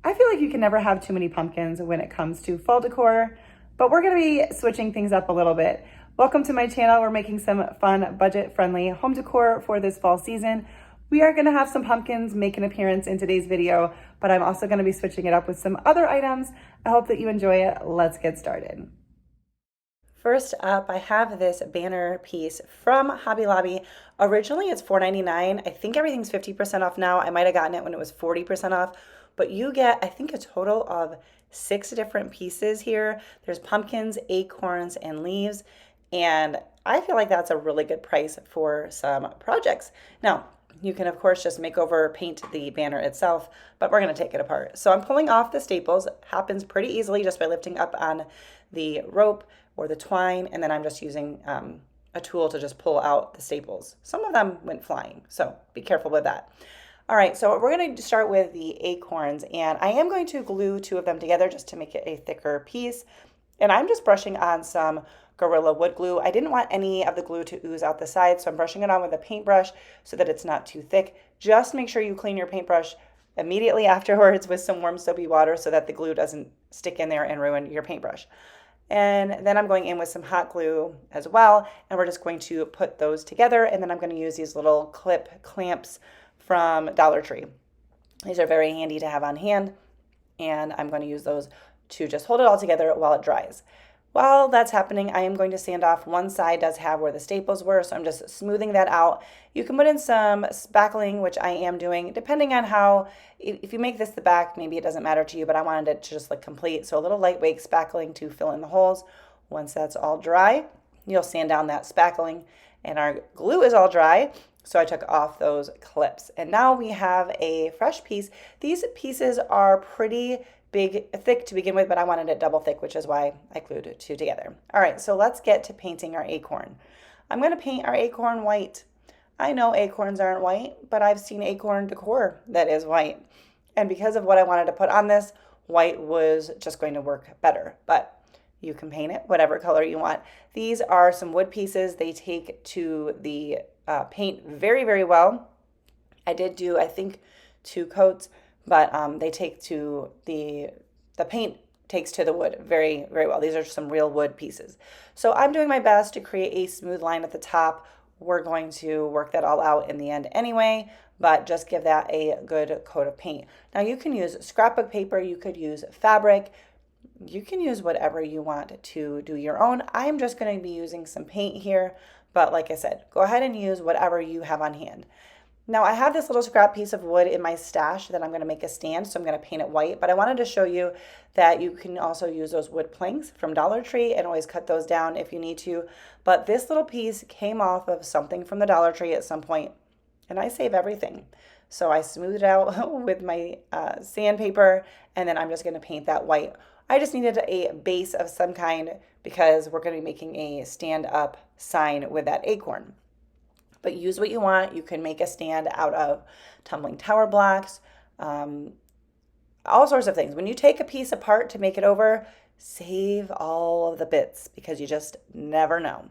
I feel like you can never have too many pumpkins when it comes to fall decor, but we're gonna be switching things up a little bit. Welcome to my channel. We're making some fun, budget-friendly home decor for this fall season. We are gonna have some pumpkins make an appearance in today's video, but I'm also gonna be switching it up with some other items. I hope that you enjoy it. Let's get started. First up, I have this banner piece from Hobby Lobby. Originally, it's $4.99. I think everything's 50% off now. I might have gotten it when it was 40% off, but you get, I think, a total of 6 different pieces here. There's pumpkins, acorns, and leaves, and I feel like that's a really good price for some projects. Now, you can, of course, just make over paint the banner itself, but we're going to take it apart. So I'm pulling off the staples. Happens pretty easily just by lifting up on the rope or the twine, and then I'm just using a tool to just pull out the staples. Some of them went flying, so be careful with that. All right, so we're going to start with the acorns, and I am going to glue 2 of them together just to make it a thicker piece. And I'm just brushing on some Gorilla Wood glue. I didn't want any of the glue to ooze out the sides, so I'm brushing it on with a paintbrush so that it's not too thick. Just make sure you clean your paintbrush immediately afterwards with some warm soapy water so that the glue doesn't stick in there and ruin your paintbrush. And then I'm going in with some hot glue as well, and we're just going to put those together, and then I'm going to use these little clip clamps from Dollar Tree. These are very handy to have on hand, and I'm going to use those to just hold it all together while it dries. While that's happening, I am going to sand off. One side does have where the staples were, so I'm just smoothing that out. You can put in some spackling, which I am doing, depending on how, if you make this the back, maybe it doesn't matter to you, but I wanted it to just look complete. So a little lightweight spackling to fill in the holes. Once that's all dry, you'll sand down that spackling, and our glue is all dry. So I took off those clips, and now we have a fresh piece. These pieces are pretty thick to begin with, but I wanted it double thick, which is why I glued 2 together. All right, so let's get to painting our acorn. I'm going to paint our acorn white. I know acorns aren't white, but I've seen acorn decor that is white. And because of what I wanted to put on this, white was just going to work better, but you can paint it whatever color you want. These are some wood pieces. They take to the paint very, very well. I did do, I think, 2 coats, but they take to the paint takes to the wood very, very well. These are some real wood pieces. So I'm doing my best to create a smooth line at the top. We're going to work that all out in the end anyway, but just give that a good coat of paint. Now you can use scrapbook paper, you could use fabric, you can use whatever you want to do your own. I'm just going to be using some paint here, but like I said, go ahead and use whatever you have on hand. Now I have this little scrap piece of wood in my stash that I'm going to make a stand, so I'm going to paint it white, but I wanted to show you that you can also use those wood planks from Dollar Tree and always cut those down if you need to. But this little piece came off of something from the Dollar Tree at some point, and I save everything. So I smoothed it out with my sandpaper, and then I'm just going to paint that white. I just needed a base of some kind because we're going to be making a stand-up sign with that acorn. But use what you want. You can make a stand out of tumbling tower blocks, all sorts of things. When you take a piece apart to make it over, save all of the bits because you just never know.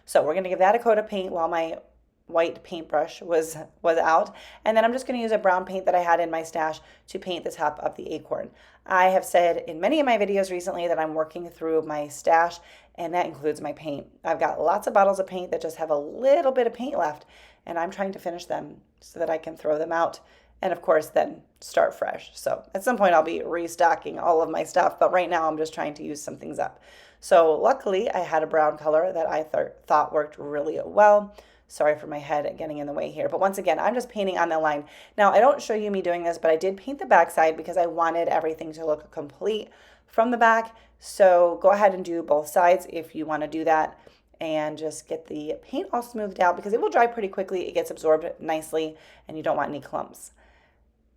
So we're going to give that a coat of paint while my white paintbrush was out, and then I'm just going to use a brown paint that I had in my stash to paint the top of the acorn. I have said in many of my videos recently that I'm working through my stash, and that includes my paint. I've got lots of bottles of paint that just have a little bit of paint left, and I'm trying to finish them so that I can throw them out and of course then start fresh. So at some point I'll be restocking all of my stuff, but right now I'm just trying to use some things up. So luckily I had a brown color that I thought worked really well. Sorry for my head getting in the way here. But once again, I'm just painting on the line. Now, I don't show you me doing this, but I did paint the back side because I wanted everything to look complete from the back. So go ahead and do both sides if you want to do that and just get the paint all smoothed out because it will dry pretty quickly. It gets absorbed nicely and you don't want any clumps.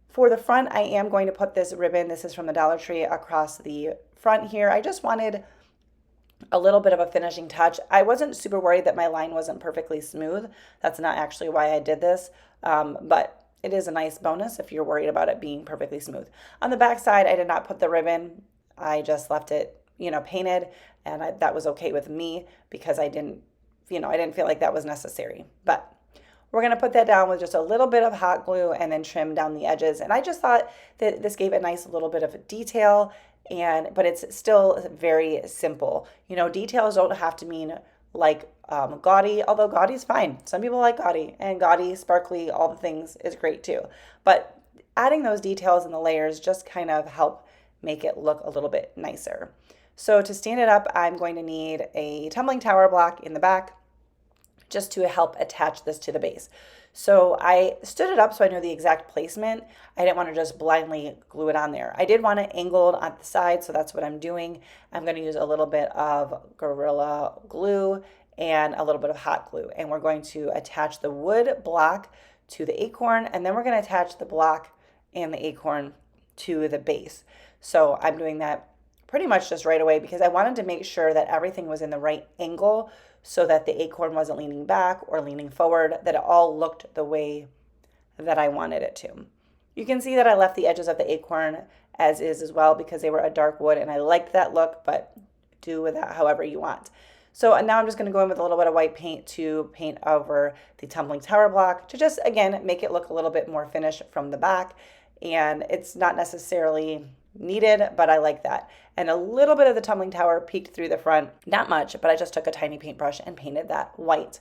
For the front, I am going to put this ribbon. This is from the Dollar Tree across the front here. I just wanted a little bit of a finishing touch. I wasn't super worried that my line wasn't perfectly smooth. That's not actually why I did this, but it is a nice bonus if you're worried about it being perfectly smooth. On the back side, I did not put the ribbon. I just left it, painted, and that was okay with me because I didn't feel like that was necessary. But We're going to put that down with just a little bit of hot glue and then trim down the edges. And I just thought that this gave a nice little bit of detail, but it's still very simple. You know, details don't have to mean like gaudy, although gaudy's fine. Some people like gaudy, and gaudy, sparkly, all the things is great too. But adding those details and the layers just kind of help make it look a little bit nicer. So to stand it up, I'm going to need a tumbling tower block in the back just to help attach this to the base. So I stood it up so I knew the exact placement. I didn't want to just blindly glue it on there. I did want it angled on the side, so that's what I'm doing. I'm going to use a little bit of Gorilla Glue and a little bit of hot glue, and we're going to attach the wood block to the acorn, and then we're going to attach the block and the acorn to the base. So I'm doing that pretty much just right away because I wanted to make sure that everything was in the right angle so that the acorn wasn't leaning back or leaning forward, that it all looked the way that I wanted it to. You can see that I left the edges of the acorn as is as well because they were a dark wood and I liked that look, but do with that however you want. So now I'm just going to go in with a little bit of white paint to paint over the tumbling tower block to just, again, make it look a little bit more finished from the back. And it's not necessarily needed, but I like that. And a little bit of the tumbling tower peeked through the front, not much, but I just took a tiny paintbrush and painted that white.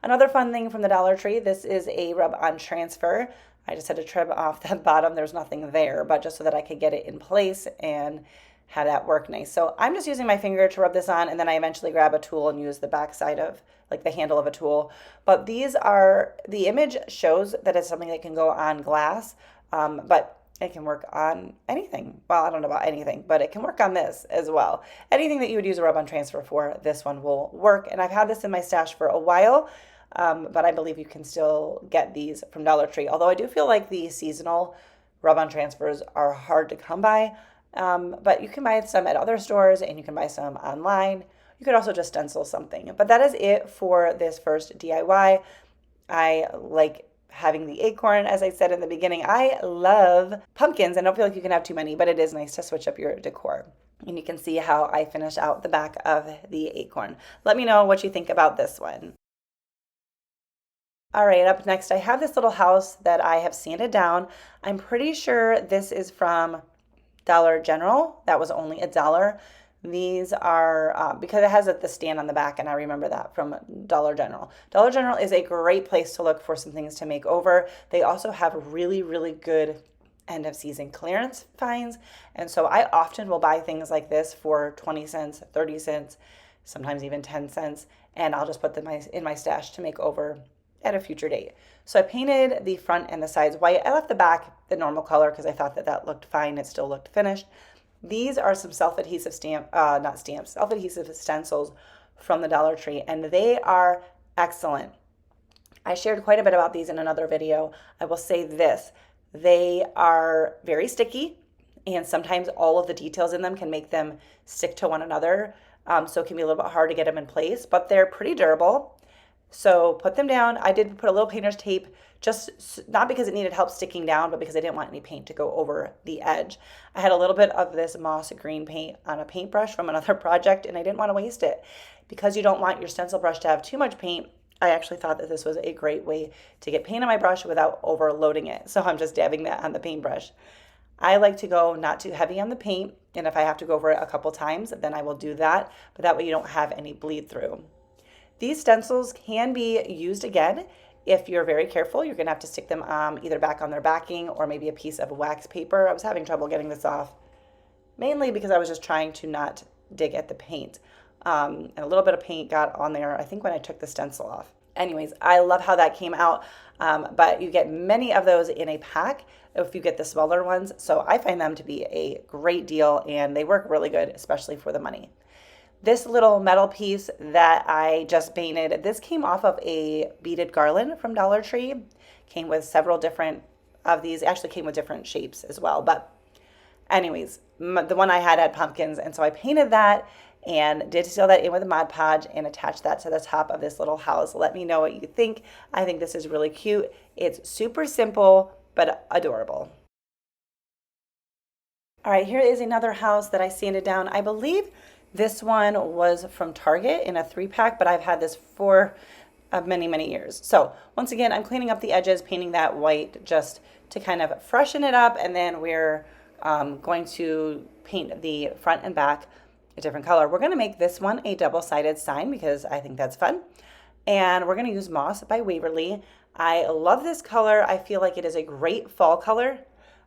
Another fun thing from the Dollar Tree, this is a rub-on transfer. I just had to trim off that bottom. There's nothing there, but just so that I could get it in place and have that work nice. So I'm just using my finger to rub this on, and then I eventually grab a tool and use the back side of, like the handle of a tool. But these are, the image shows that it's something that can go on glass, but it can work on anything. Well, I don't know about anything, but it can work on this as well. Anything that you would use a rub-on transfer for, this one will work. And I've had this in my stash for a while, but I believe you can still get these from Dollar Tree. Although I do feel like the seasonal rub-on transfers are hard to come by, but you can buy some at other stores and you can buy some online. You could also just stencil something. But that is it for this first DIY. I like having the acorn, as I said in the beginning. I love pumpkins. I don't feel like you can have too many, but it is nice to switch up your decor. And you can see how I finish out the back of the acorn. Let me know what you think about this one. All right, up next, I have this little house that I have sanded down. I'm pretty sure this is from Dollar General. That was only $1. These are, because it has the stand on the back, and I remember that from Dollar General. Dollar General is a great place to look for some things to make over. They also have really, really good end of season clearance finds. And so I often will buy things like this for 20 cents, 30 cents, sometimes even 10 cents. And I'll just put them in my stash to make over at a future date. So I painted the front and the sides white. I left the back the normal color because I thought that that looked fine. It still looked finished. These are some self-adhesive self-adhesive stencils from the Dollar Tree, and they are excellent. I shared quite a bit about these in another video. I will say this, they are very sticky, and sometimes all of the details in them can make them stick to one another, so it can be a little bit hard to get them in place, but they're pretty durable. So put them down. I did put a little painter's tape, just not because it needed help sticking down, but because I didn't want any paint to go over the edge. I had a little bit of this moss green paint on a paintbrush from another project, and I didn't want to waste it. Because you don't want your stencil brush to have too much paint, I actually thought that this was a great way to get paint on my brush without overloading it. So I'm just dabbing that on the paintbrush. I like to go not too heavy on the paint, and if I have to go over it a couple times, then I will do that, but that way you don't have any bleed through. These stencils can be used again. If you're very careful, you're gonna have to stick them either back on their backing or maybe a piece of wax paper. I was having trouble getting this off, mainly because I was just trying to not dig at the paint. And a little bit of paint got on there, I think when I took the stencil off. Anyways, I love how that came out, but you get many of those in a pack if you get the smaller ones. So I find them to be a great deal and they work really good, especially for the money. This little metal piece that I just painted, this came off of a beaded garland from Dollar Tree. Came with several different of these, actually came with different shapes as well. But anyways, the one I had pumpkins, and so I painted that and did seal that in with a Mod Podge and attached that to the top of this little house. Let me know what you think. I think this is really cute. It's super simple, but adorable. All right, here is another house that I sanded down. I believe this one was from Target in a 3-pack, but I've had this for of many, many years. So once again, I'm cleaning up the edges, painting that white just to kind of freshen it up. And then we're going to paint the front and back a different color. We're going to make this one a double-sided sign because I think that's fun. And we're going to use Moss by Waverly. I love this color. I feel like it is a great fall color.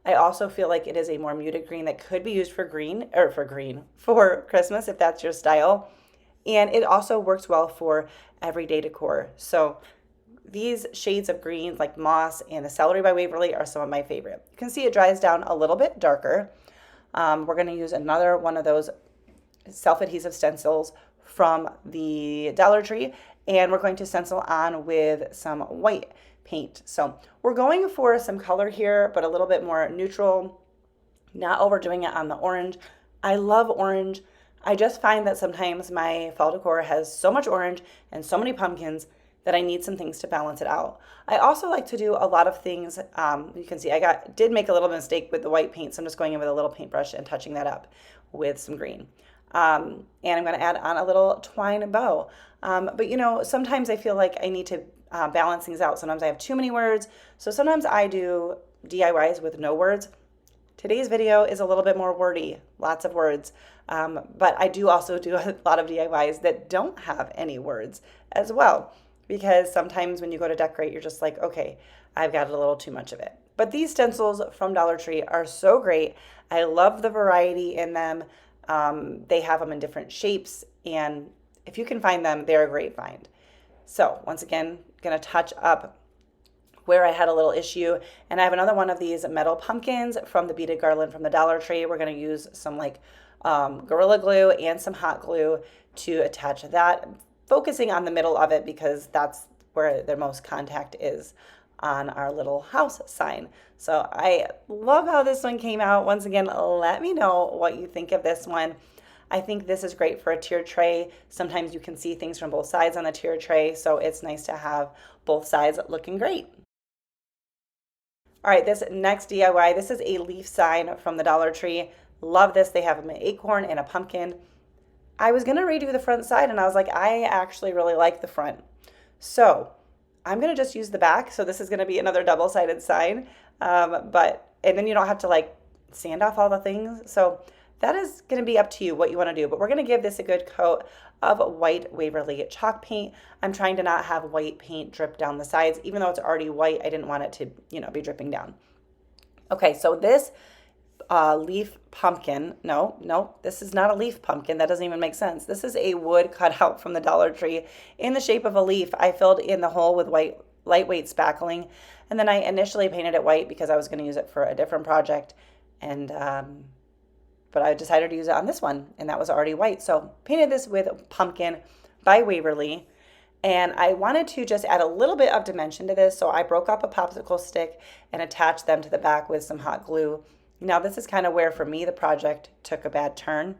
I also feel like it is a more muted green that could be used for for Christmas if that's your style. And it also works well for everyday decor. So these shades of greens like Moss and the Celery by Waverly are some of my favorite. You can see it dries down a little bit darker. We're going to use another one of those self-adhesive stencils from the Dollar Tree, and we're going to stencil on with some white paint. So we're going for some color here, but a little bit more neutral, not overdoing it on the orange. I love orange. I just find that sometimes my fall decor has so much orange and so many pumpkins that I need some things to balance it out. I also like to do a lot of things. You can see I did make a little mistake with the white paint, so I'm just going in with a little paintbrush and touching that up with some green. And I'm going to add on a little twine bow. But you know, sometimes I feel like I need to balance things out. Sometimes I have too many words. So sometimes I do DIYs with no words. Today's video is a little bit more wordy, lots of words. But I do also do a lot of DIYs that don't have any words as well. Because sometimes when you go to decorate, you're just like, okay, I've got a little too much of it. But these stencils from Dollar Tree are so great. I love the variety in them. They have them in different shapes, and if you can find them, they're a great find. So once again, gonna touch up where I had a little issue, and I have another one of these metal pumpkins from the beaded garland from the Dollar Tree. We're gonna use some like Gorilla Glue and some hot glue to attach that, focusing on the middle of it because that's where the most contact is on our little house sign. So I love how this one came out. Once again, let me know what you think of this one. I think this is great for a tier tray. Sometimes you can see things from both sides on the tier tray, so it's nice to have both sides looking great. All right, this next DIY, this is a leaf sign from the Dollar Tree. Love this. They have an acorn and a pumpkin. I was gonna redo the front side and I was like, I actually really like the front. So I'm gonna just use the back. So this is gonna be another double-sided sign. And then you don't have to like sand off all the things. So that is gonna be up to you what you wanna do. But we're gonna give this a good coat of white Waverly chalk paint. I'm trying to not have white paint drip down the sides. Even though it's already white, I didn't want it to, be dripping down. Okay, so this leaf pumpkin. No, this is not a leaf pumpkin. That doesn't even make sense. This is a wood cutout from the Dollar Tree in the shape of a leaf. I filled in the hole with white lightweight spackling, and then I initially painted it white because I was going to use it for a different project, and but I decided to use it on this one, and that was already white. So painted this with Pumpkin by Waverly, and I wanted to just add a little bit of dimension to this, so I broke up a popsicle stick and attached them to the back with some hot glue. Now, this is kind of where, for me, the project took a bad turn.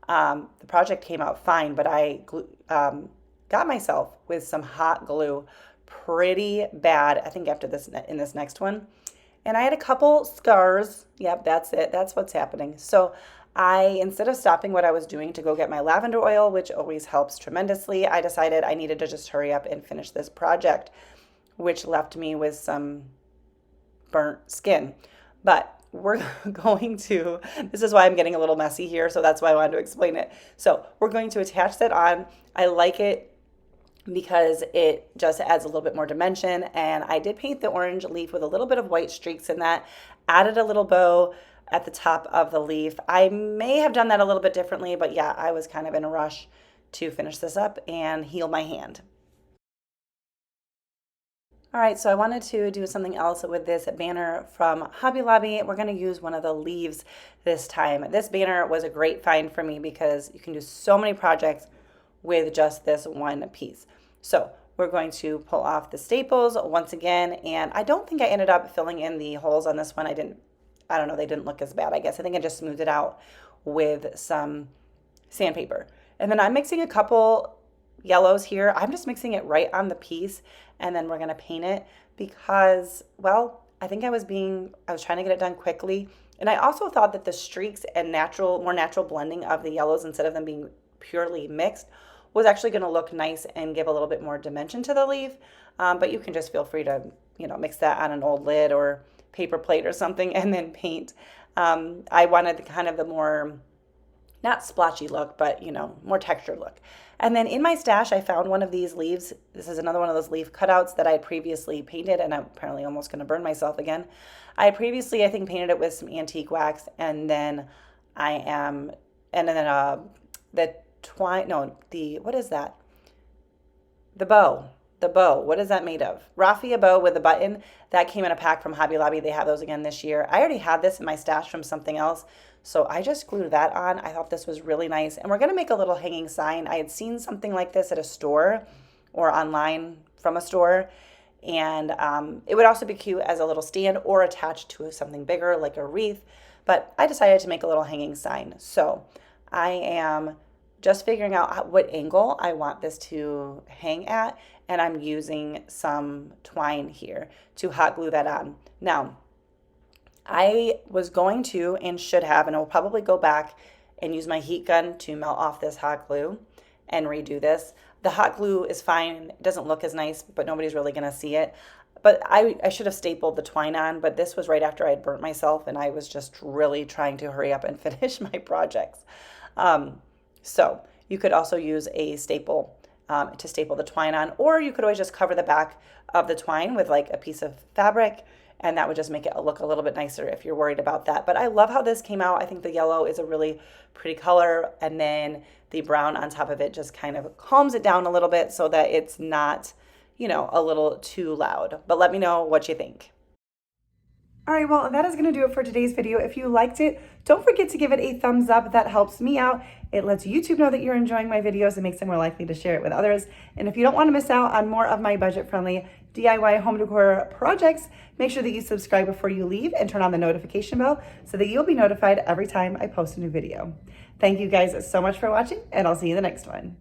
The project came out fine, but I got myself with some hot glue pretty bad, I think, after this in this next one. And I had a couple scars. Yep, that's it. That's what's happening. So instead of stopping what I was doing to go get my lavender oil, which always helps tremendously, I decided I needed to just hurry up and finish this project, which left me with some burnt skin. But we're going to, this is why I'm getting a little messy here, so that's why I wanted to explain it. So we're going to attach that on. I like it because it just adds a little bit more dimension, and I did paint the orange leaf with a little bit of white streaks in that, added a little bow at the top of the leaf. I may have done that a little bit differently, but yeah, I was kind of in a rush to finish this up and heal my hand. All right, so I wanted to do something else with this banner from Hobby Lobby. We're going to use one of the leaves this time. This banner was a great find for me because you can do so many projects with just this one piece. So we're going to pull off the staples once again, and I don't think I ended up filling in the holes on this one. I don't know, they didn't look as bad, I guess. I think I just smoothed it out with some sandpaper. And then I'm mixing a couple yellows here. I'm just mixing it right on the piece, and then we're going to paint it because, well, I think I was trying to get it done quickly. And I also thought that the streaks and more natural blending of the yellows instead of them being purely mixed was actually going to look nice and give a little bit more dimension to the leaf. But you can just feel free to, mix that on an old lid or paper plate or something and then paint. I wanted kind of the more, not splotchy look, but, more textured look. And then in my stash, I found one of these leaves. This is another one of those leaf cutouts that I had previously painted, and I'm apparently almost going to burn myself again. I had previously, I think, painted it with some antique wax, and then the twine, no, what is that? The bow. What is that made of? Raffia bow with a button. That came in a pack from Hobby Lobby. They have those again this year. I already had this in my stash from something else, so I just glued that on. I thought this was really nice. And we're going to make a little hanging sign. I had seen something like this at a store or online from a store. And it would also be cute as a little stand or attached to something bigger like a wreath. But I decided to make a little hanging sign. So I am just figuring out what angle I want this to hang at, and I'm using some twine here to hot glue that on. Now, I was going to and should have, and I'll probably go back and use my heat gun to melt off this hot glue and redo this. The hot glue is fine. It doesn't look as nice, but nobody's really going to see it. But I should have stapled the twine on, but this was right after I had burnt myself, and I was just really trying to hurry up and finish my projects. So you could also use a staple to staple the twine on, or you could always just cover the back of the twine with like a piece of fabric, and that would just make it look a little bit nicer if you're worried about that. But I love how this came out. I think the yellow is a really pretty color, and then the brown on top of it just kind of calms it down a little bit so that it's not, a little too loud. But let me know what you think. All right, well, that is going to do it for today's video. If you liked it, don't forget to give it a thumbs up. That helps me out. It lets YouTube know that you're enjoying my videos and makes them more likely to share it with others. And if you don't want to miss out on more of my budget-friendly DIY home decor projects, make sure that you subscribe before you leave and turn on the notification bell so that you'll be notified every time I post a new video. Thank you guys so much for watching, and I'll see you in the next one.